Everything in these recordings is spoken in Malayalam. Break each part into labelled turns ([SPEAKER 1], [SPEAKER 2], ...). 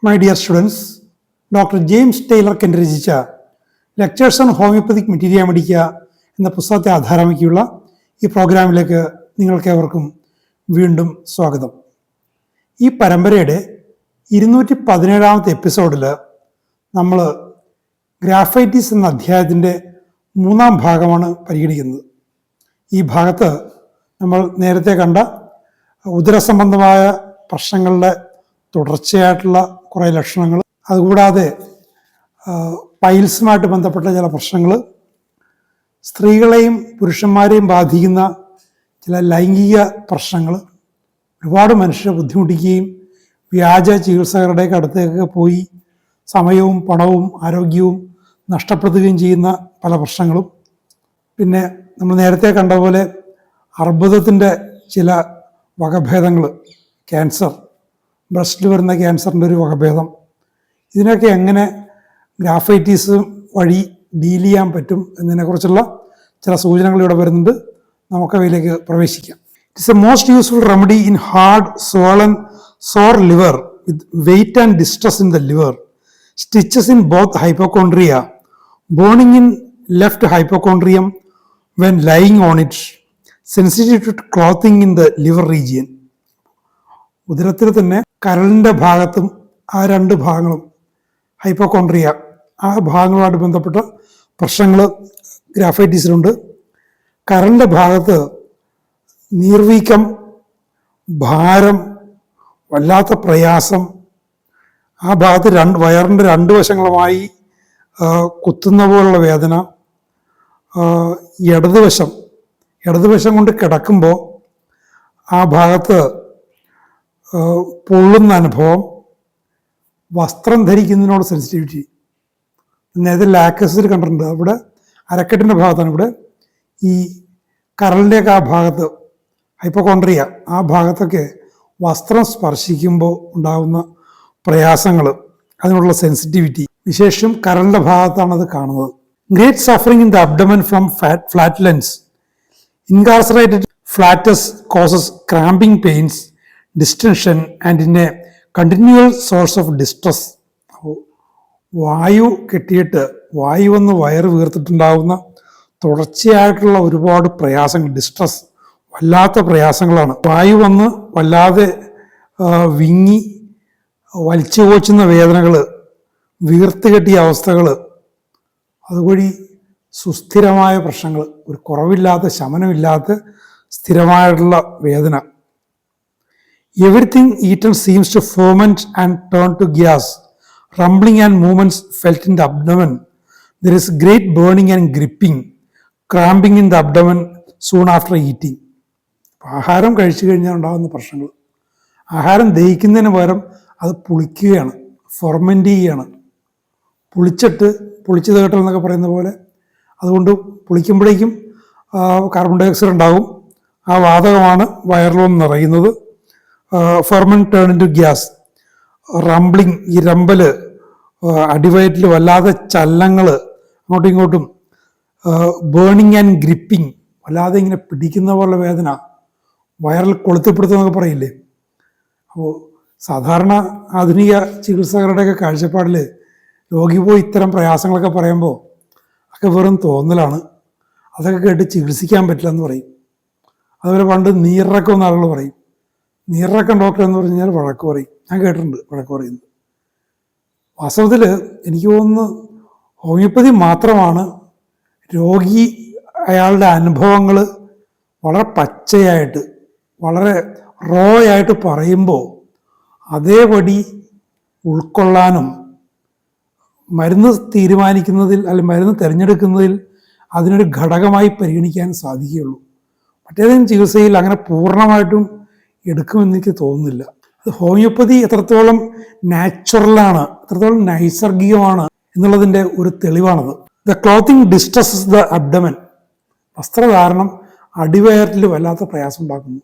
[SPEAKER 1] My dear students, doctor James Tyler Kent രചിച്ച lectures on homoeopathic materia medica എന്ന പുസ്തകത്തെ ആധാരമാക്കിയുള്ള ഈ പ്രോഗ്രാമിലേക്ക് നിങ്ങൾക്കേവർക്കും വീണ്ടും സ്വാഗതം. ഈ പരമ്പരയുടെ 217-ാമത്തെ എപ്പിസോഡിൽ നമ്മൾ ഗ്രാഫൈറ്റിസ് എന്ന അധ്യായത്തിൻ്റെ 3-ാം ഭാഗമാണ് പരിഗണിക്കുന്നത്. ഈ ഭാഗത്ത് നമ്മൾ നേരത്തെ കണ്ട ഉദരസംബന്ധമായ പ്രശ്നങ്ങളുടെ തുടർച്ചയായിട്ടുള്ള കുറേ ലക്ഷണങ്ങൾ, അതുകൂടാതെ പൈൽസുമായിട്ട് ബന്ധപ്പെട്ട ചില പ്രശ്നങ്ങൾ, സ്ത്രീകളെയും പുരുഷന്മാരെയും ബാധിക്കുന്ന ചില ലൈംഗിക പ്രശ്നങ്ങൾ, ഒരുപാട് മനുഷ്യരെ ബുദ്ധിമുട്ടിക്കുകയും വ്യാജ ചികിത്സകരുടെയൊക്കെ അടുത്തേക്ക് പോയി സമയവും പണവും ആരോഗ്യവും നഷ്ടപ്പെടുത്തുകയും ചെയ്യുന്ന പല പ്രശ്നങ്ങളും, പിന്നെ നമ്മൾ നേരത്തെ കണ്ട പോലെ അർബുദത്തിൻ്റെ ചില വകഭേദങ്ങൾ, ക്യാൻസർ, ബ്രസ്റ്റിൽ വരുന്ന ക്യാൻസറിൻ്റെ ഒരു വകഭേദം, ഇതിനൊക്കെ എങ്ങനെ ഗ്രാഫൈറ്റീസ് വഴി ഡീൽ ചെയ്യാൻ പറ്റും എന്നതിനെക്കുറിച്ചുള്ള ചില സൂചനകൾ ഇവിടെ വരുന്നുണ്ട്. നമുക്കവയിലേക്ക് പ്രവേശിക്കാം. It's a most useful remedy in hard swollen sore liver with weight and distress in the liver, stitches in both hypochondria, burning in left hypochondrium when lying on it, sensitive to clothing in the liver region. ഉദരത്തിൽ തന്നെ കരളിൻ്റെ ഭാഗത്തും ആ രണ്ട് ഭാഗങ്ങളും ഹൈപ്പോകോൺട്രിയ, ആ ഭാഗങ്ങളുമായിട്ട് ബന്ധപ്പെട്ട പ്രശ്നങ്ങൾ ഗ്രാഫൈറ്റീസിലുണ്ട്. കരളിൻ്റെ ഭാഗത്ത് നീർവീക്കം, ഭാരം, വല്ലാത്ത പ്രയാസം, ആ ഭാഗത്ത് വയറിൻ്റെ രണ്ട് വശങ്ങളുമായി കുത്തുന്ന പോലുള്ള വേദന, ഇടതുവശം കൊണ്ട് കിടക്കുമ്പോൾ ആ ഭാഗത്ത് പൊള്ളുന്ന അനുഭവം, വസ്ത്രം ധരിക്കുന്നതിനോട് സെൻസിറ്റിവിറ്റി. നേരത്തെ ലാക്കസിൽ കണ്ടിട്ടുണ്ട്, അവിടെ അരക്കെട്ടിൻ്റെ ഭാഗത്താണ്. ഇവിടെ ഈ കരളിൻ്റെയൊക്കെ ആ ഭാഗത്ത് ഹൈപ്പോകോൺട്രിയ, ആ ഭാഗത്തൊക്കെ വസ്ത്രം സ്പർശിക്കുമ്പോൾ ഉണ്ടാകുന്ന പ്രയാസങ്ങൾ, അതിനുള്ള സെൻസിറ്റിവിറ്റി, വിശേഷം കരളിൻ്റെ ഭാഗത്താണ് അത് കാണുന്നത്. Great suffering in the abdomen from flatulence, incarcerated flatus causes cramping pains, distension and in a continual source of distress. വായു കെട്ടിയിട്ട് വായു വന്ന് വയറ് വീർത്തിട്ടുണ്ടാകുന്ന തുടർച്ചയായിട്ടുള്ള ഒരുപാട് പ്രയാസങ്ങൾ, ഡിസ്ട്രസ്, വല്ലാത്ത പ്രയാസങ്ങളാണ്. വായു വന്ന് വല്ലാതെ വിങ്ങി വലിച്ചു കോച്ചുന്ന വേദനകൾ, വീർത്ത് കെട്ടിയ അവസ്ഥകൾ, അതുവഴി സുസ്ഥിരമായ പ്രശ്നങ്ങൾ, ഒരു കുറവില്ലാത്ത ശമനമില്ലാത്ത സ്ഥിരമായിട്ടുള്ള വേദന. Everything eaten seems to ferment and turn to gas. Rumbling and movements felt in the abdomen. There is great burning and gripping. Cramping in the abdomen soon after eating. ആഹാരം കഴിച്ചു കഴിഞ്ഞാൽ ഉണ്ടാകുന്ന പ്രശ്നങ്ങൾ, ആഹാരം ദഹിക്കുന്നതിന് പകരം അത് പുളിക്കുകയാണ്, ഫെർമെൻ്റ് ചെയ്യുകയാണ്. പുളിച്ച് തേട്ടൽ എന്നൊക്കെ പറയുന്ന പോലെ, അതുകൊണ്ട് പുളിക്കുമ്പോഴേക്കും കാർബൺ ഡൈ ഓക്സൈഡ് ഉണ്ടാകും. ആ വാതകമാണ് വയറിലൊന്ന് നിറയുന്നത്. Ferment turn into gas. Rumbling, ഈ രമ്പല്, അടിവയറ്റിൽ വല്ലാതെ ചലനങ്ങൾ, അങ്ങോട്ടും ഇങ്ങോട്ടും. ബേണിങ് ആൻഡ് ഗ്രിപ്പിംഗ്, വല്ലാതെ ഇങ്ങനെ പിടിക്കുന്ന പോലെ വേദന, വയറിൽ കൊളുത്തിപ്പിടുത്തമെന്നൊക്കെ പറയില്ലേ. അപ്പോൾ സാധാരണ ആധുനിക ചികിത്സകരുടെയൊക്കെ കാഴ്ചപ്പാടിൽ രോഗി പോയി ഇത്തരം പ്രയാസങ്ങളൊക്കെ പറയുമ്പോൾ ഒക്കെ വെറും തോന്നലാണ്, അതൊക്കെ കേട്ട് ചികിത്സിക്കാൻ പറ്റില്ല എന്ന് പറയും. അതുപോലെ പണ്ട് നീരിറക്കം എന്ന ആളുകൾ പറയും. നീരിറക്കം ഡോക്ടർ എന്ന് പറഞ്ഞു കഴിഞ്ഞാൽ വഴക്ക് പറയും. ഞാൻ കേട്ടിട്ടുണ്ട് വഴക്ക് പറയുന്നത്. വാസ്തവത്തിൽ എനിക്ക് തോന്നുന്നു ഹോമിയോപ്പതി മാത്രമാണ് രോഗി അയാളുടെ അനുഭവങ്ങൾ വളരെ പച്ചയായിട്ട്, വളരെ റോ ആയിട്ട് പറയുമ്പോൾ അതേപടി ഉൾക്കൊള്ളാനും മരുന്ന് തീരുമാനിക്കുന്നതിൽ അല്ലെങ്കിൽ മരുന്ന് തിരഞ്ഞെടുക്കുന്നതിൽ അതിനൊരു ഘടകമായി പരിഗണിക്കാൻ സാധിക്കുകയുള്ളൂ. മറ്റേതെങ്കിലും ചികിത്സയിൽ അങ്ങനെ പൂർണ്ണമായിട്ടും എടുക്കുമെന്ന് എനിക്ക് തോന്നുന്നില്ല. അത് ഹോമിയോപ്പതി എത്രത്തോളം നാച്ചുറലാണ്, എത്രത്തോളം നൈസർഗികമാണ് എന്നുള്ളതിൻ്റെ ഒരു തെളിവാണത്. The clothing distresses the abdomen. വസ്ത്രധാരണം അടിവയറിൽ വല്ലാത്ത പ്രയാസം ഉണ്ടാക്കുന്നു.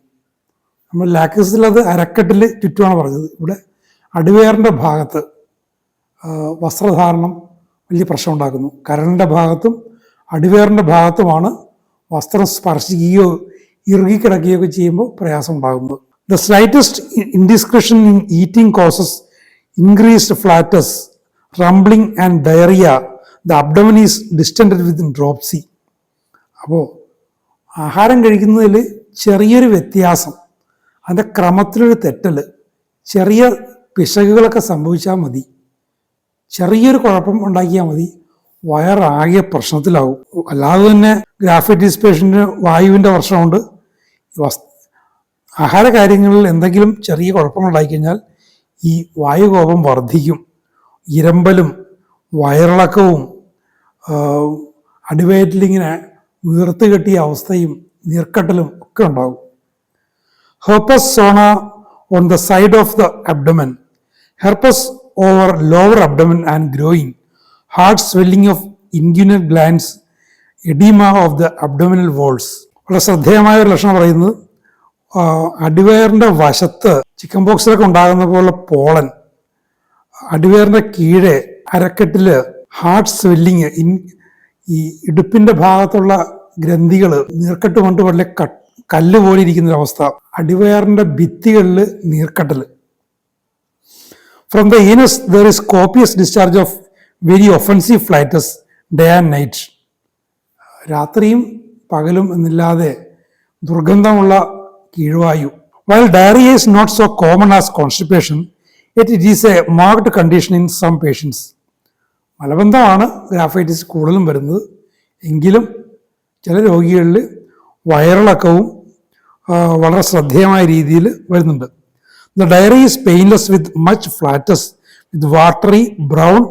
[SPEAKER 1] നമ്മൾ ലാക്കസിൽ അത് അരക്കെട്ടിൽ ചുറ്റുമാണ് പറഞ്ഞത്. ഇവിടെ അടിവയറിൻ്റെ ഭാഗത്ത് വസ്ത്രധാരണം വലിയ പ്രശ്നം ഉണ്ടാക്കുന്നു. കരളിൻ്റെ ഭാഗത്തും അടിവയറിൻ്റെ ഭാഗത്തുമാണ് വസ്ത്രം സ്പർശിക്കുകയോ ഇറുകിക്കിടക്കുകയൊക്കെ ചെയ്യുമ്പോൾ പ്രയാസം ഉണ്ടാകുന്നത്. The slightest indiscretion in eating causes increased flatus, rumbling and diarrhea. The abdomen is distended with dropsy. അപ്പോൾ ആഹാരം കഴിക്കുന്നതിൽ ചെറിയൊരു വ്യത്യാസം, അതിൻ്റെ ക്രമത്തിലൊരു തെറ്റൽ, ചെറിയ പിശകുകളൊക്കെ സംഭവിച്ചാൽ മതി, ചെറിയൊരു കുഴപ്പം ഉണ്ടാക്കിയാൽ മതി, വയറാകെ പ്രശ്നത്തിലാവും. അല്ലാതെ തന്നെ ഗ്രാഫൈറ്റിസ് പേഷ്യൻറ്റിന് വായുവിൻ്റെ പ്രശ്നമുണ്ട്. ആഹാര കാര്യങ്ങളിൽ എന്തെങ്കിലും ചെറിയ കുഴപ്പങ്ങളുണ്ടായിക്കഴിഞ്ഞാൽ ഈ വായുകോപം വർദ്ധിക്കും. ഇരമ്പലും വയറിളക്കവും അടിവയറ്റിലിങ്ങനെ വീർത്ത് കെട്ടിയ അവസ്ഥയും നീർക്കെട്ടലും ഒക്കെ ഉണ്ടാകും. Herpes zona on the side of the abdomen, herpes over lower abdomen and groin, hard swelling of inguinal glands, oedema of the abdominal walls. വളരെ ശ്രദ്ധേയമായ ഒരു ലക്ഷണം പറയുന്നത് അടിവയറിൻ്റെ വശത്ത് ചിക്കൻ പോക്സിലൊക്കെ ഉണ്ടാകുന്ന പോലെ പോളൻ, അടിവയറിൻ്റെ കീഴെ അരക്കെട്ടിൽ ഹാർട്ട് സ്വെല്ലിങ്, ഈ ഇടുപ്പിൻ്റെ ഭാഗത്തുള്ള ഗ്രന്ഥികൾ നീർക്കെട്ട് കൊണ്ട് വലിയ കല്ല് പോലെ ഇരിക്കുന്നൊരവസ്ഥ, അടിവയറിൻ്റെ ഭിത്തികളിൽ നീർക്കെട്ടൽ. From the anus there is copious discharge of very offensive flatus day and night. രാത്രിയും പകലും എന്നില്ലാതെ ദുർഗന്ധമുള്ള കീഴ്വായു. While diarrhea is not so common as constipation, yet it is a marked condition in some patients. മലബന്ധമാണ് ഗ്രാഫൈറ്റിസ് കൂടുതലും വരുന്നത്, എങ്കിലും ചില രോഗികളിൽ വയറിളക്കവും വളരെ ശ്രദ്ധേയമായ രീതിയിൽ വരുന്നുണ്ട്. The diarrhea is painless with much flatus, with watery, brown,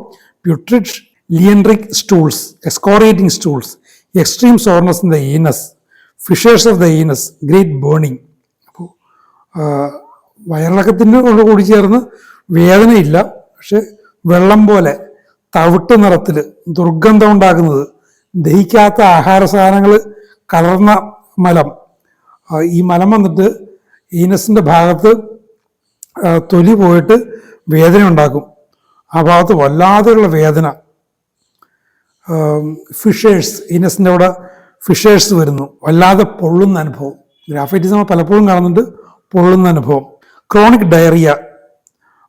[SPEAKER 1] putrid, leandric stools, excoriating stools, extreme soreness in the anus, fissures of the anus, great burning. അപ്പോൾ വയറിളക്കത്തിൻ്റെ കൂടി ചേർന്ന് വേദനയില്ല, പക്ഷെ വെള്ളം പോലെ തവിട്ട് നിറത്തിൽ ദുർഗന്ധം ഉണ്ടാക്കുന്നത്, ദഹിക്കാത്ത ആഹാര സാധനങ്ങൾ കലർന്ന മലം, ഈ മലം വന്നിട്ട് ഈനസിൻ്റെ ഭാഗത്ത് തൊലി പോയിട്ട് വേദന ഉണ്ടാക്കും. ആ ഭാഗത്ത് വല്ലാതെയുള്ള വേദന. ഫിഷേഴ്സ്, ഈനസിൻ്റെ അവിടെ ഫിഷേഴ്സ് വരുന്നു, വല്ലാതെ പൊള്ളുന്ന അനുഭവം. ഗ്രാഫൈറ്റിസ് നമ്മൾ പലപ്പോഴും കാണുന്നുണ്ട്, പൊള്ളുന്ന അനുഭവം. Chronic diarrhoea,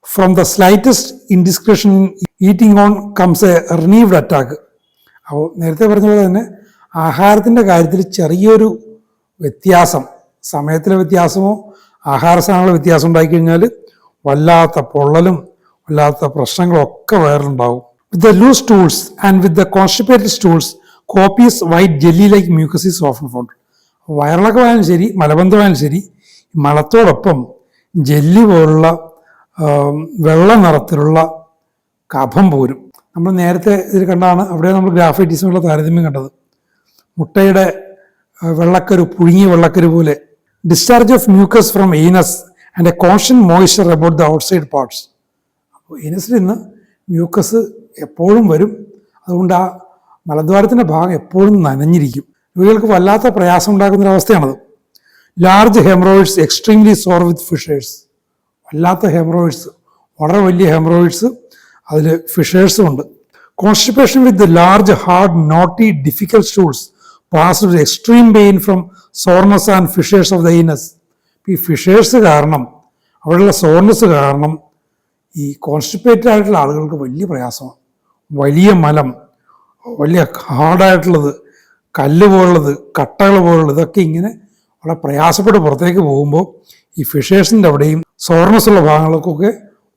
[SPEAKER 1] from the slightest indiscretion eating on comes a renewed attack. അപ്പോൾ നേരത്തെ പറഞ്ഞ പോലെ തന്നെ ആഹാരത്തിൻ്റെ കാര്യത്തിൽ ചെറിയൊരു വ്യത്യാസം, സമയത്തിലെ വ്യത്യാസമോ ആഹാര സാധനങ്ങളുടെ വ്യത്യാസം ഉണ്ടായിക്കഴിഞ്ഞാൽ വല്ലാത്ത പൊള്ളലും വല്ലാത്ത പ്രശ്നങ്ങളൊക്കെ വയറിലുണ്ടാവും. With the loose stools and with the constipated stools copious white jelly like mucus is often found. വയറിളക്കമായാലും ശരി മലബന്ധമായാലും ശരി, മലത്തോടൊപ്പം ജെല്ലി പോലുള്ള വെള്ള നിറത്തിലുള്ള കഫം പോരും. നമ്മൾ നേരത്തെ ഇതിൽ കണ്ടാണ്, അവിടെ നമ്മൾ ഗ്രാഫൈറ്റിസുമുള്ള താരതമ്യം കണ്ടത്. മുട്ടയുടെ വെള്ളക്കരു, പുഴുങ്ങിയ വെള്ളക്കരു പോലെ. Discharge of mucus from Ines and A constant moisture about the outside parts. അപ്പോൾ ഈനസിൽ നിന്ന് മ്യൂക്കസ് എപ്പോഴും വരും, അതുകൊണ്ട് ആ മലദ്വാരത്തിൻ്റെ ഭാഗം എപ്പോഴും നനഞ്ഞിരിക്കും. രോഗികൾക്ക് വല്ലാത്ത പ്രയാസം ഉണ്ടാക്കുന്നൊരവസ്ഥയാണത്. ലാർജ് ഹെമറോയിഡ്സ് എക്സ്ട്രീംലി സോർ വിത്ത് ഫിഷേഴ്സ്. വല്ലാത്ത ഹെമറോയിഡ്സ്, വളരെ വലിയ ഹെമറോയിഡ്സ്, അതിൽ ഫിഷേഴ്സും ഉണ്ട്. Constipation with large hard naughty difficult stools passed with extreme pain from soreness and fishers of the Ines. ഈ ഫിഷേഴ്സ് കാരണം, അവിടെയുള്ള സോർനെസ് കാരണം ഈ കോൺസ്റ്റിപ്പേറ്റഡ് ആയിട്ടുള്ള ആളുകൾക്ക് വലിയ പ്രയാസമാണ്. വലിയ മലം, വലിയ ഹാർഡായിട്ടുള്ളത്, കല്ല് പോലുള്ളത്, കട്ടകൾ പോലുള്ളത്, ഇതൊക്കെ ഇങ്ങനെ വളരെ പ്രയാസപ്പെട്ട് പുറത്തേക്ക് പോകുമ്പോൾ ഈ ഫിഷേഴ്സിൻ്റെ അവിടെയും സോർനെസ് ഉള്ള ഭാഗങ്ങൾക്കൊക്കെ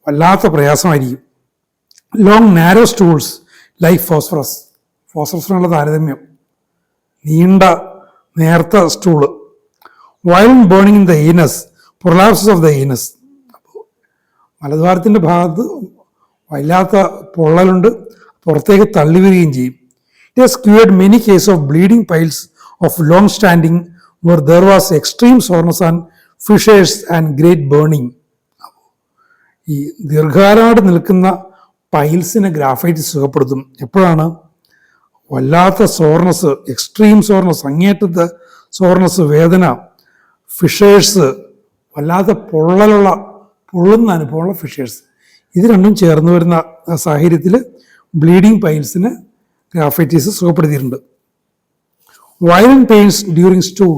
[SPEAKER 1] വല്ലാത്ത പ്രയാസമായിരിക്കും. Long narrow stools like phosphorus. ഫോസ്ഫറസിനുള്ള താരതമ്യം, നീണ്ട നേർത്ത stool. Violent burning in the anus, prolapsus of the anus. മലദ്വാരത്തിൻ്റെ ഭാഗത്ത് വല്ലാത്ത പൊള്ളലുണ്ട്, പുറത്തേക്ക് തള്ളി വരികയും ചെയ്യും. It has cured many case of bleeding piles of long standing where there was extreme soreness and fissures and great burning. ഈ ദീർഘകാലമായിട്ട് നിൽക്കുന്ന പൈൽസിനെ ഗ്രാഫൈറ്റിസ് സുഖപ്പെടുത്തും. എപ്പോഴാണ്? വല്ലാത്ത സോർനെസ്, എക്സ്ട്രീം സോർനെസ്, അങ്ങേറ്റത്തെ സോർനെസ്, വേദന, ഫിഷേഴ്സ്, വല്ലാത്ത പൊള്ളുന്ന അനുഭവമുള്ള ഫിഷേഴ്സ്, ഇത് രണ്ടും ചേർന്ന് വരുന്ന സാഹചര്യത്തിൽ ബ്ലീഡിംഗ് പൈൽസിനെ ഗ്രാഫൈറ്റിസ് സുഖപ്പെടുത്തിയിട്ടുണ്ട്. Violent pains during stool.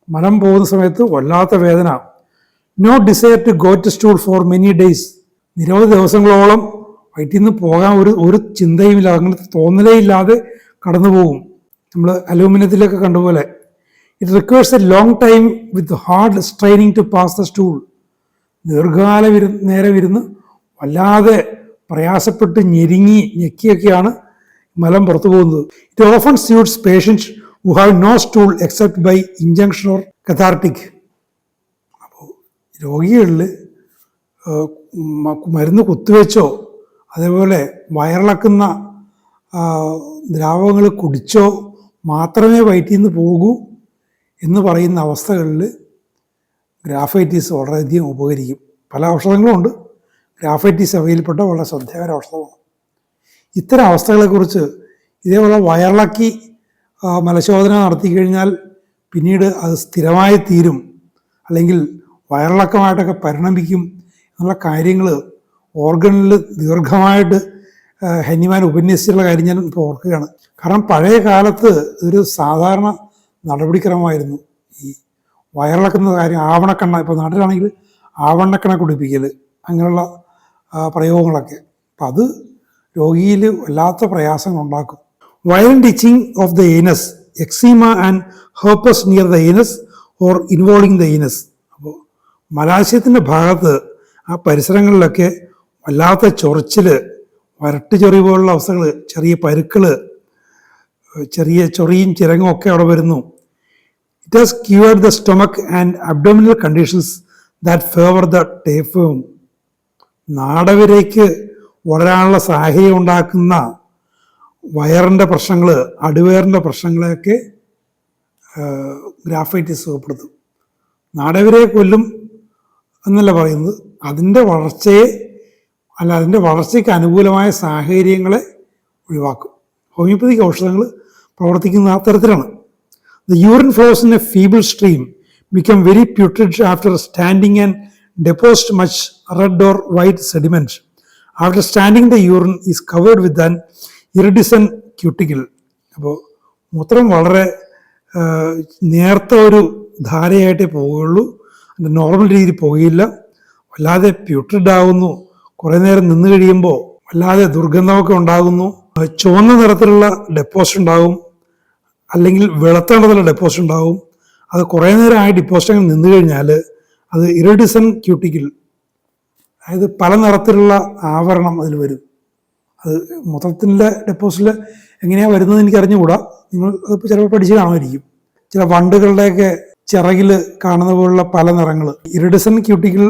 [SPEAKER 1] മലം പോകുന്ന സമയത്ത് വല്ലാത്ത വേദന. No desire to go to stool for many days. നിരവധി ദിവസങ്ങളോളം വയറ്റിൽ നിന്ന് പോകാൻ ഒരു ചിന്തയുമില്ല, അങ്ങനത്തെ തോന്നലേ ഇല്ലാതെ കടന്നു പോകും. നമ്മൾ അലൂമിനിയത്തിലൊക്കെ കണ്ടുപോലെ it requires a long time with hard straining to pass the stool. ദീർഘകാലം നേരം ഇരുന്ന് വല്ലാതെ പ്രയാസപ്പെട്ട് ഞെക്കിയൊക്കെയാണ് മലം പുറത്തു പോകുന്നത്. It often suits patients who have no stool except by injection or cathartic. അപ്പോൾ രോഗികളിൽ മരുന്ന് കുത്തിവെച്ചോ അതേപോലെ വയറിളക്കുന്ന ദ്രാവകങ്ങൾ കുടിച്ചോ മാത്രമേ വയറ്റിൽ നിന്ന് പോകൂ എന്ന് പറയുന്ന അവസ്ഥകളിൽ ഗ്രാഫൈറ്റീസ് വളരെയധികം ഉപകരിക്കും. പല ഔഷധങ്ങളുമുണ്ട്, ഗ്രാഫൈറ്റീസ് അവയിൽപ്പെട്ട വളരെ ശ്രദ്ധേയമായ ഔഷധമാണ്. ഇത്തരം അവസ്ഥകളെക്കുറിച്ച് ഇതേപോലെ വയറിളക്കി മലശോധന നടത്തി കഴിഞ്ഞാൽ പിന്നീട് അത് സ്ഥിരമായി തീരും, അല്ലെങ്കിൽ വയറിളക്കമായിട്ടൊക്കെ പരിണമിക്കും എന്നുള്ള കാര്യങ്ങൾ ഓർഗനിൽ ദീർഘമായിട്ട് ഹെന്നിമാൻ ഉപന്യസിച്ചുള്ള കാര്യം ഞാൻ ഇപ്പോൾ ഓർക്കുകയാണ്. കാരണം പഴയ കാലത്ത് ഒരു സാധാരണ നടപടിക്രമമായിരുന്നു ഈ വയറിളക്കുന്ന കാര്യം. ആവണക്കെണ്ണ, ഇപ്പോൾ നാട്ടിലാണെങ്കിൽ ആവണക്കെണ്ണ കുടിപ്പിക്കൽ, അങ്ങനെയുള്ള പ്രയോഗങ്ങളൊക്കെ. അപ്പം അത് രോഗിയിൽ വല്ലാത്ത പ്രയാസങ്ങൾ ഉണ്ടാക്കും. Violent itching of the anus, eczema and herpes near the anus or involving the anus. അപ്പോൾ മലാശയത്തിൻ്റെ ഭാഗത്ത് ആ പരിസരങ്ങളിലൊക്കെ വല്ലാത്ത ചൊറിച്ചിൽ, വരട്ട് ചൊറി പോലുള്ള അവസ്ഥകൾ, ചെറിയ പരുക്കൾ, ചെറിയ ചൊറിയും ചിരങ്ങും ഒക്കെ അവിടെ വരുന്നു. It has cured the stomach and abdominal conditions that favour the tapeworm. നാടവിലേക്ക് വളരാനുള്ള സാഹചര്യം ഉണ്ടാക്കുന്ന വയറിൻ്റെ പ്രശ്നങ്ങൾ, അടിവയറിൻ്റെ പ്രശ്നങ്ങളെയൊക്കെ ഗ്രാഫൈറ്റിസ് സുഖപ്പെടുത്തും. നാടവിരെ കൊല്ലും എന്നല്ല പറയുന്നത്, അതിൻ്റെ വളർച്ചയ്ക്ക് അനുകൂലമായ സാഹചര്യങ്ങളെ ഒഴിവാക്കും. ഹോമിയോപ്പതിക് ഔഷധങ്ങൾ പ്രവർത്തിക്കുന്ന ആ തരത്തിലാണ്. The urine flows in a feeble stream become very putrid after standing and deposit much red or white sediment. After standing, the urine is covered with an iridescent cuticle. അപ്പോൾ മൂത്രം വളരെ നേർത്ത ഒരു ധാരയായിട്ടേ പോവുകയുള്ളൂ, അതിൻ്റെ നോർമൽ രീതിയിൽ പോകുകയില്ല. വല്ലാതെ പ്യൂട്രിഡ് ആകുന്നു, കുറേ നേരം നിന്ന് കഴിയുമ്പോൾ വല്ലാതെ ദുർഗന്ധമൊക്കെ ഉണ്ടാകുന്നു. ചുവന്ന നിറത്തിലുള്ള ഡെപ്പോസിറ്റ് ഉണ്ടാകും, അല്ലെങ്കിൽ വെളുത്ത നിറത്തിലുള്ള ഡെപ്പോസിറ്റ് ഉണ്ടാകും. അത് കുറേ നേരമായി ഡിപ്പോസിറ്റ് നിന്ന് കഴിഞ്ഞാൽ അത് ഇറിഡിസെന്റ് ക്യൂട്ടിക്കിൾ, അതായത് പല നിറത്തിലുള്ള ആവരണം അതിൽ വരും. അത് മൊത്തത്തിൻ്റെ ഡെപ്പോസിറ്റിൽ എങ്ങനെയാണ് വരുന്നത് എനിക്ക് അറിഞ്ഞുകൂടാ, നിങ്ങൾ അതിപ്പോൾ ചിലപ്പോൾ പഠിച്ച് കാണുമായിരിക്കും. ചില വണ്ടുകളുടെയൊക്കെ ചിറകിൽ കാണുന്ന പോലുള്ള പല നിറങ്ങൾ, ഇറിഡിസെന്റ് ക്യൂട്ടിക്കിൾ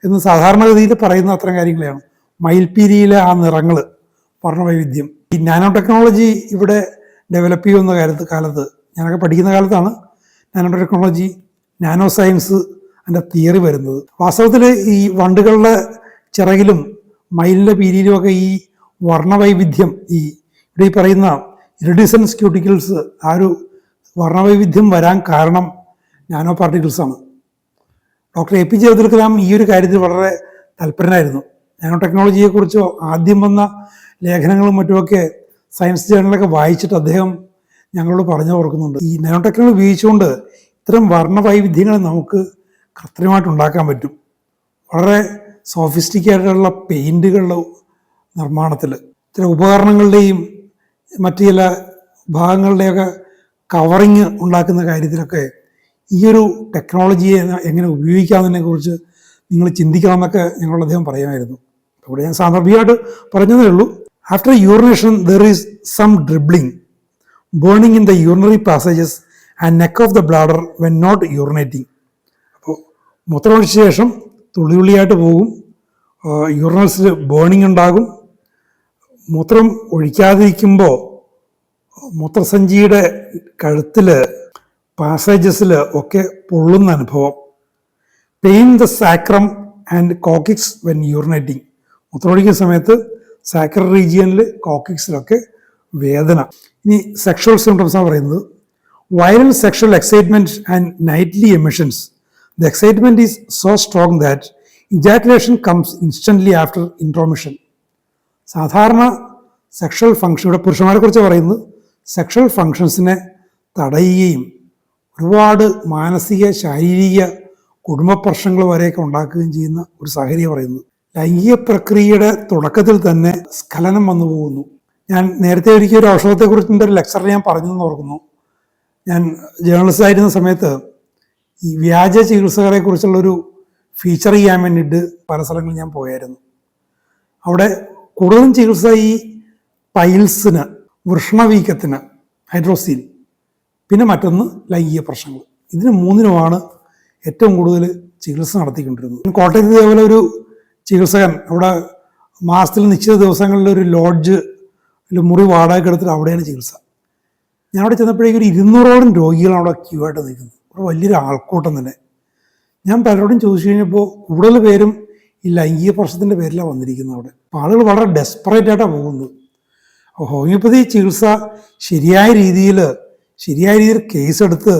[SPEAKER 1] എന്ന് സാധാരണഗതിയിൽ പറയുന്ന അത്തരം കാര്യങ്ങളെയാണ്. മയിൽപ്പീരിയിലെ ആ നിറങ്ങൾ, വർണ്ണവൈവിധ്യം. ഈ നാനോ ടെക്നോളജി ഇവിടെ ഡെവലപ്പ് ചെയ്യുന്ന കാലത്ത് ഞാനൊക്കെ പഠിക്കുന്ന കാലത്താണ് നാനോ ടെക്നോളജി, നാനോ സയൻസ് അതിൻ്റെ തിയറി വരുന്നത്. വാസ്തവത്തിൽ ഈ വണ്ടുകളുടെ ചിറകിലും മയിലിൻ്റെ പീരിയിലുമൊക്കെ ഈ വർണ്ണവൈവിധ്യം, ഇവിടെ ഈ പറയുന്ന ഇറിഡിസെൻസ് ക്യൂട്ടിക്കിൾസ്, ആ ഒരു വർണ്ണവൈവിധ്യം വരാൻ കാരണം നാനോ പാർട്ടിക്കിൾസാണ്. ഡോക്ടർ APJ അബ്ദുൽ കലാം ഈ ഒരു കാര്യത്തിൽ വളരെ തൽപരനായിരുന്നു. നാനോ ടെക്നോളജിയെക്കുറിച്ച് ആദ്യം വന്ന ലേഖനങ്ങളും മറ്റുമൊക്കെ സയൻസ് ജേണലൊക്കെ വായിച്ചിട്ട് അദ്ദേഹം ഞങ്ങളോട് പറഞ്ഞു ഓർക്കുന്നുണ്ട്. ഈ നാനോ ടെക്നോളജി ഉപയോഗിച്ചുകൊണ്ട് ഇത്തരം വർണ്ണവൈവിധ്യങ്ങൾ നമുക്ക് കൃത്രിമമായിട്ട് ഉണ്ടാക്കാൻ പറ്റും. വളരെ സോഫിസ്റ്റിക്കേറ്റഡുള്ള പെയിൻറ്റുകളുടെ നിർമ്മാണത്തിൽ, ചില ഉപകരണങ്ങളുടെയും മറ്റു ചില ഭാഗങ്ങളുടെയൊക്കെ കവറിങ് ഉണ്ടാക്കുന്ന കാര്യത്തിലൊക്കെ ഈ ഒരു ടെക്നോളജിയെ എങ്ങനെ ഉപയോഗിക്കാമെന്നതിനെ കുറിച്ച് നിങ്ങൾ ചിന്തിക്കണമെന്നൊക്കെ ഞങ്ങളോട് അദ്ദേഹം പറയുമായിരുന്നു. ഇവിടെ ഞാൻ സാന്ദർഭികമായിട്ട് പറഞ്ഞതേ ഉള്ളൂ. After urination there is some dribbling, burning in the urinary passages and neck of the bladder when not urinating. അപ്പോൾ മൂത്രമൊഴിച്ച ശേഷം തുള്ളിയായിട്ട് പോകും, യൂറിനൽസിൽ ബേണിംഗ് ഉണ്ടാകും. മൂത്രം ഒഴിക്കാതിരിക്കുമ്പോൾ മൂത്രസഞ്ചിയുടെ കഴുത്തിൽ, പാസേജസിൽ ഒക്കെ പൊള്ളുന്ന അനുഭവം. Pain the sacrum and coccyx when urinating. മൂത്രമൊഴിക്കുന്ന സമയത്ത് സാക്രൽ റീജിയനിൽ, കോക്കിക്സിലൊക്കെ വേദന. ഇനി സെക്ഷൽ സിംറ്റംസാണ് പറയുന്നത്. Violent sexual excitement and nightly emissions. The excitement is so strong that ejaculation comes instantly after intromission. സാധാരണ സെക്ഷൽ ഫങ്ഷൻ, ഇവിടെ പുരുഷന്മാരെ കുറിച്ച് പറയുന്നത്, സെക്ഷൽ ഫങ്ഷൻസിനെ തടയുകയും ഒരുപാട് മാനസിക, ശാരീരിക, കുടുംബ പ്രശ്നങ്ങൾ വരെയൊക്കെ ഉണ്ടാക്കുകയും ചെയ്യുന്ന ഒരു സാഹചര്യം പറയുന്നത്. ലൈംഗിക പ്രക്രിയയുടെ തുടക്കത്തിൽ തന്നെ സ്ഖലനം വന്നു പോകുന്നു. ഞാൻ നേരത്തെ ഒരിക്കൽ ഒരു ഔഷധത്തെക്കുറിച്ചിൻ്റെ ഒരു ലെക്ചറിൽ ഞാൻ പറഞ്ഞെന്ന് ഓർക്കുന്നു. ഞാൻ ജേർണലിസ്റ്റ് ആയിരുന്ന സമയത്ത് ഈ വ്യാജ ചികിത്സകളെ കുറിച്ചുള്ളൊരു ഫീച്ചർ ചെയ്യാൻ വേണ്ടിയിട്ട് പല സ്ഥലങ്ങളിൽ ഞാൻ പോയായിരുന്നു. അവിടെ കൂടുതലും ചികിത്സ ഈ പൈൽസിന്, വൃഷണവീക്കത്തിന് ഹൈഡ്രോസീൽ, പിന്നെ മറ്റൊന്ന് ലൈംഗിക പ്രശ്നങ്ങൾ. ഇതിന് മൂന്നിനുമാണ് ഏറ്റവും കൂടുതൽ ചികിത്സ നടത്തിക്കൊണ്ടിരുന്നത്. കോട്ടയത്ത് ഇതേപോലെ ഒരു ചികിത്സകൻ അവിടെ മാസത്തിൽ നിശ്ചിത ദിവസങ്ങളിൽ ഒരു ലോഡ്ജ് മുറി വാടക എടുത്തിട്ട് അവിടെയാണ് ചികിത്സ. ഞാൻ അവിടെ ചെന്നപ്പോഴേക്കും ഒരു 200ഓളം രോഗികൾ അവിടെ ക്യൂ ആയിട്ട് നിൽക്കുന്നു. അവിടെ വലിയൊരു ആൾക്കൂട്ടം തന്നെ. ഞാൻ പലരോടും ചോദിച്ചു കഴിഞ്ഞപ്പോൾ കൂടുതൽ പേരും ഈ ലൈംഗിക പ്രശ്നത്തിൻ്റെ പേരിലാണ് വന്നിരിക്കുന്നത് അവിടെ. അപ്പോൾ ആളുകൾ വളരെ ഡെസ്പറേറ്റ് ആയിട്ടാണ് പോകുന്നത്. ഹോമിയോപ്പതി ചികിത്സ ശരിയായ രീതിയിൽ കേസെടുത്ത്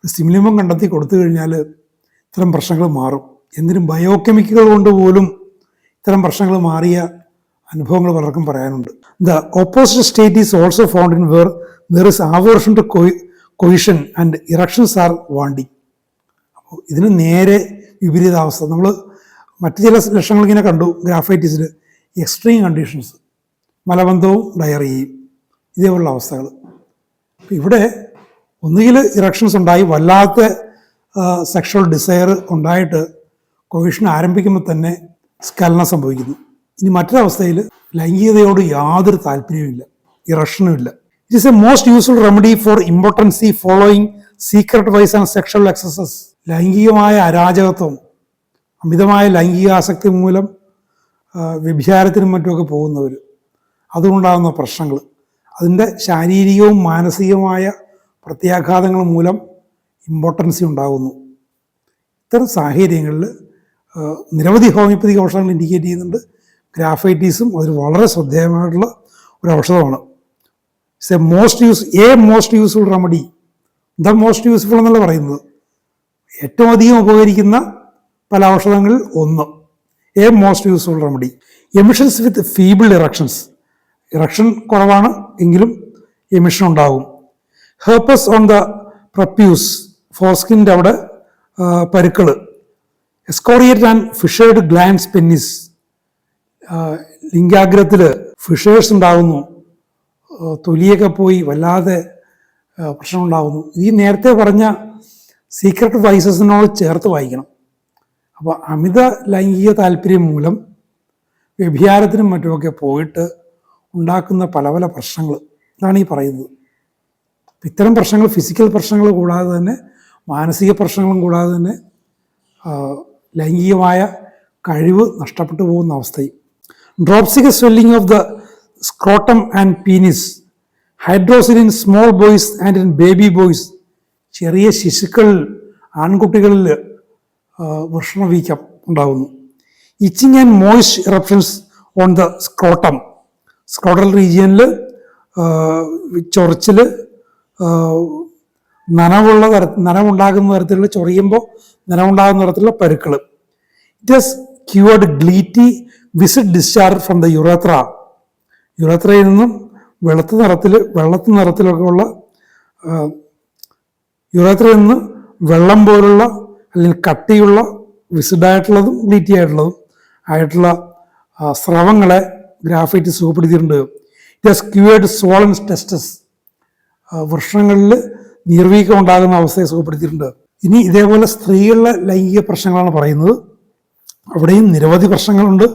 [SPEAKER 1] ഒരു സ്റ്റിമുലിമം കണ്ടെത്തി കൊടുത്തു കഴിഞ്ഞാൽ ഇത്തരം പ്രശ്നങ്ങൾ മാറും. എന്തിനും ബയോകെമിക്കൽ കൊണ്ട് പോലും ഇത്തരം പ്രശ്നങ്ങൾ മാറിയ അനുഭവങ്ങൾ പലർക്കും പറയാനുണ്ട്. The opposite state is also found in where there is aversion to coition and erections are wanting. അപ്പോൾ ഇതിന് നേരെ വിപരീതാവസ്ഥ. നമ്മൾ മറ്റു ചില ലക്ഷണങ്ങൾ ഇങ്ങനെ കണ്ടു. ഗ്രാഫൈറ്റിസിൽ എക്സ്ട്രീം കണ്ടീഷൻസ്, മലബന്ധവും ഡയറിയയും, ഇതേപോലുള്ള അവസ്ഥകൾ. അപ്പം ഇവിടെ ഒന്നുകിൽ ഇറക്ഷൻസ് ഉണ്ടായി വല്ലാത്ത സെക്ഷൽ ഡിസയർ ഉണ്ടായിട്ട് കൊയിഷൻ ആരംഭിക്കുമ്പോൾ തന്നെ സ്ഖലനം സംഭവിക്കുന്നു. ഇനി മറ്റൊരവസ്ഥയിൽ ലൈംഗികതയോട് യാതൊരു താല്പര്യവുമില്ല, ഇറക്ഷനുമില്ല. It is a most useful remedy for impotency following secret vice and sexual excesses. ലൈംഗികമായ അരാജകത്വം, അമിതമായ ലൈംഗികാസക്തി മൂലം വ്യഭിചാരത്തിനും മറ്റുമൊക്കെ പോകുന്നവർ, അതുകൊണ്ടാകുന്ന പ്രശ്നങ്ങൾ, അതിൻ്റെ ശാരീരികവും മാനസികമായ പ്രത്യാഘാതങ്ങൾ മൂലം ഇമ്പോർട്ടൻസി ഉണ്ടാകുന്നു. ഇത്തരം സാഹചര്യങ്ങളിൽ നിരവധി ഹോമിയോപ്പതി ഔഷധങ്ങൾ ഇൻഡിക്കേറ്റ് ചെയ്യുന്നുണ്ട്. ഗ്രാഫൈറ്റീസും അതിൽ വളരെ ശ്രദ്ധേയമായിട്ടുള്ള ഒരു ഔഷധമാണ്. It's most useful remedy. The most useful എന്നല്ല പറയുന്നത്, ഏറ്റവും അധികം ഉപകരിക്കുന്ന പല ഔഷധങ്ങളിൽ ഒന്ന്. Most useful remedy. Emissions with feeble erections. Erection കുറവാണ് എങ്കിലും എമിഷൻ ഉണ്ടാകും. ഹെർപ്പസ് ഓൺ ദ പ്രപ്യൂസ്, ഫോസ്കിൻ്റെ അവിടെ പരുക്കൾ. Excoriated and fissured glans penis. ലിംഗാഗ്രത്തിൽ ഫിഷേഴ്സ് ഉണ്ടാകുന്നു, തൊലിയൊക്കെ പോയി വല്ലാതെ പ്രശ്നമുണ്ടാകുന്നു. ഈ നേരത്തെ പറഞ്ഞ സീക്രട്ട് വൈസസിനോട് ചേർത്ത് വായിക്കണം. അപ്പോൾ അമിത ലൈംഗിക താല്പര്യം മൂലം വ്യഭിചാരത്തിനും മറ്റുമൊക്കെ പോയിട്ട് ഉണ്ടാക്കുന്ന പല പല പ്രശ്നങ്ങൾ, ഇതാണ് ഈ പറയുന്നത്. ഇത്തരം പ്രശ്നങ്ങൾ ഫിസിക്കൽ പ്രശ്നങ്ങൾ കൂടാതെ തന്നെ മാനസിക പ്രശ്നങ്ങളും കൂടാതെ തന്നെ ലൈംഗികമായ കഴിവ് നഷ്ടപ്പെട്ടു പോകുന്ന അവസ്ഥയും. Dropsical swelling of the scrotum and penis. Hydrocele in small boys and in baby boys. ചെറിയ ശിശുക്കളിൽ, ആൺകുട്ടികളിൽ വൃഷണവീക്കം ഉണ്ടാകുന്നു. Itching and moist eruptions on the scrotum. Scrotal റീജിയനിൽ ചൊറിച്ചിൽ, നനവുണ്ടാകുന്ന തരത്തിലുള്ള, ചൊറിയുമ്പോൾ നനവുണ്ടാകുന്ന തരത്തിലുള്ള പരുക്കൾ. It has cured gleety viscid discharge from the urethra. യുറേത്രയിൽ നിന്നും വെള്ളത്ത നിറത്തിലൊക്കെ ഉള്ള, യുറേത്രയിൽ നിന്ന് വെള്ളം പോലുള്ള അല്ലെങ്കിൽ കട്ടിയുള്ള വിസിഡായിട്ടുള്ളതും ഗ്ലീറ്റി ആയിട്ടുള്ള സ്രവങ്ങളെ ഗ്രാഫൈറ്റ് സുഖപ്പെടുത്തിയിട്ടുണ്ട്. It has cured swollen testes. വൃഷണങ്ങളിൽ നീർവീക്കം ഉണ്ടാകുന്ന അവസ്ഥയെ സുഖപ്പെടുത്തിയിട്ടുണ്ട്. ഇനി ഇതേപോലെ സ്ത്രീകളുടെ ലൈംഗിക പ്രശ്നങ്ങളാണ് പറയുന്നത്. അവിടെയും നിരവധി പ്രശ്നങ്ങളുണ്ട്.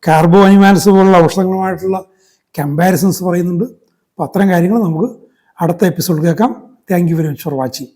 [SPEAKER 1] കാർബോ അനിമാൽസ് പോലുള്ള ഔഷധങ്ങളുമായിട്ടുള്ള കമ്പാരിസൺസ് പറയുന്നുണ്ട്. അപ്പോൾ അത്തരം കാര്യങ്ങൾ നമുക്ക് അടുത്ത എപ്പിസോഡ് കേൾക്കാം. Thank you very much for watching.